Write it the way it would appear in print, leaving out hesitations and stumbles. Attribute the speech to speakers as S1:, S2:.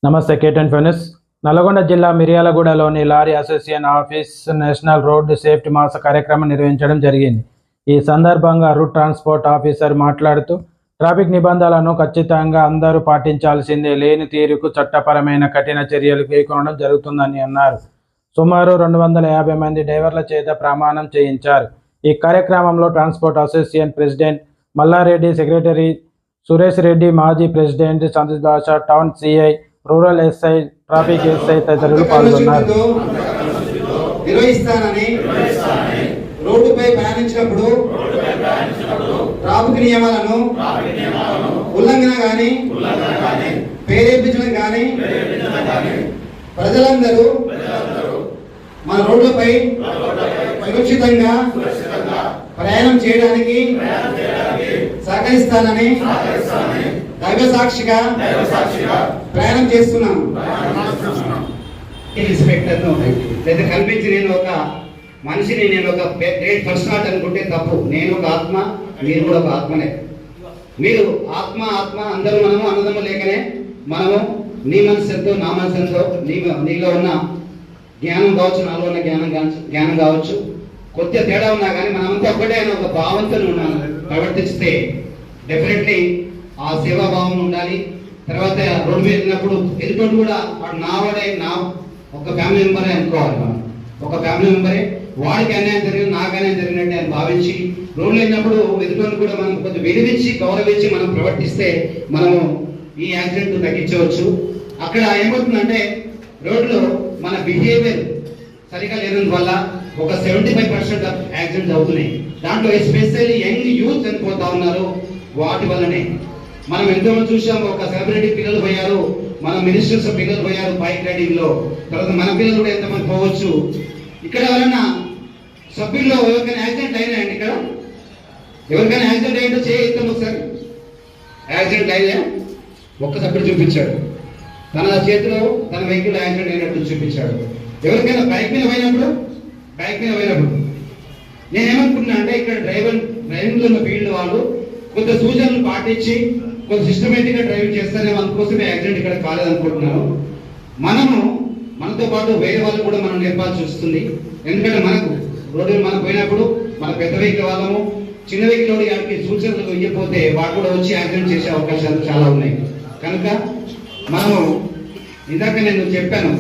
S1: నమస్తే కేటన్ ఫెనిస్. నల్గొండ జిల్లా మిర్యాలగూడలోని lorry association office national road safety మాస కార్యక్రమం నిర్వహించడం జరిగింది. ఈ సందర్భంగా రూట్ ట్రాన్స్పోర్ట్ ఆఫీసర్ మాట్లాడుతూ ట్రాఫిక్ నిబంధనలను ఖచ్చితంగా అందరూ పాటించాల్సిందే, లేని తీరుకు చట్టపరమైన కఠిన చర్యలు కైకొనడం జరుగుతుందని అన్నారు. సుమారు 250 మంది డ్రైవర్ల చేత ప్రమాణం చేయించారు. ఈ కార్యక్రమంలో transport association president Mallareddy, secretary Suresh Reddy, మాజీ president Santosh Basha, town CI, rural SI, traffic SI తదితరులు పాల్గొన్నారు.
S2: రోడ్డుపై ప్రయాణించినప్పుడు ట్రాఫిక్ నియమాలను ఉల్లంఘన గాని ప్రేరేపించడం గాని ప్రజలందరూ మన రోడ్లపై సురక్షితంగా ప్రయాణం చేయడానికి సహకరిస్తానని దైవ సాక్షిగా ప్రయాణం చేస్తున్నాను. ఇన్స్పెక్టర్ను లేదా కల్పించి నేను ఒక మనిషిని, నేను ఒక గ్రేట్ పర్సనాలిటీ అనుకుంటే తప్పు. నేను ఒక ఆత్మ, మీరు కూడా ఒక ఆత్మనే. మీరు ఆత్మ అందరూ మనము అన్నదమ్ము లేకనే మనము నీ మనసు ఎంతో నా మనసు ఎంతో, నీలో ఉన్న జ్ఞానం కావచ్చు, నాలో ఉన్న జ్ఞానం కావచ్చు, కొద్దిగా తేడా ఉన్నా కానీ మనమంతా ఒకటే అని ఒక భావంతో ప్రవర్తిస్తే డెఫినెట్లీ ఆ సేవాభావం ఉండాలి. తర్వాత రోడ్డు మీద వెళ్ళినప్పుడు ఎదుటి కూడా వాడు నావాడే, నా ఒక ఫ్యామిలీ మెంబరే అనుకోవాలి. మనం ఒక ఫ్యామిలీ మెంబరే, వాడికి అన్యాయం జరిగింది, నాకు అన్యాయం జరిగినట్టు అని భావించి రోడ్లు వెళ్ళినప్పుడు ఎదుటి కూడా మనం కొంచెం విలువించి గౌరవించి మనం ప్రవర్తిస్తే మనము ఈ యాక్సిడెంట్ తగ్గించవచ్చు. అక్కడ ఏమవుతుందంటే రోడ్లో మన బిహేవియర్ సరిగా లేనందువల్ల ఒక 75% యాక్సిడెంట్స్ అవుతున్నాయి. దాంట్లో ఎస్పెషల్లీ యంగ్ యూత్ చనిపోతా ఉన్నారు. వాటి వల్లనే మనం ఎంతోమంది చూసాము. ఒక సెలబ్రిటీ పిల్లలు పోయారు, మన మినిస్టర్స్ పిల్లలు పోయారు బైక్ రైడింగ్ లో. తర్వాత మన పిల్లలు కూడా ఎంతమంది పోవచ్చు. ఇక్కడ ఎవరైనా సభ్యుల్లో ఎవరికైనా యాక్సిడెంట్ అయినాయండి? ఇక్కడ ఎవరికైనా యాక్సిడెంట్ అయిందో చేయిస్తాం ఒకసారి. యాక్సిడెంట్ అయినా ఒక్క సభ్యుడు చూపించాడు, తన చేతిలో తన వెహికల్ యాక్సిడెంట్ అయినట్టు చూపించాడు. ఎవరికైనా బైక్ మీద పోయినప్పుడు నేనేమనుకున్నా అంటే ఇక్కడ డ్రైవింగ్ ఉన్న ఫీల్డ్ వాళ్ళు కొంత సూచనలు పాటించి కొంత సిస్టమేటిక్ గా డ్రైవింగ్ చేస్తారేమో, అందుకోసమే యాక్సిడెంట్ ఇక్కడ కాలేదనుకుంటున్నాను. మనతో పాటు వేరే వాళ్ళు కూడా మనం నేర్పాల్సి వస్తుంది. ఎందుకంటే మనకు రోడ్డు మనం పోయినప్పుడు మన పెద్ద వెహికల్ వాళ్ళము చిన్న వెహికల్ వాడికి సూచనలు ఇవ్వకపోతే వాడు కూడా వచ్చి యాక్సిడెంట్ చేసే అవకాశాలు చాలా ఉన్నాయి. కనుక మనము ఇందాక నేను చెప్పాను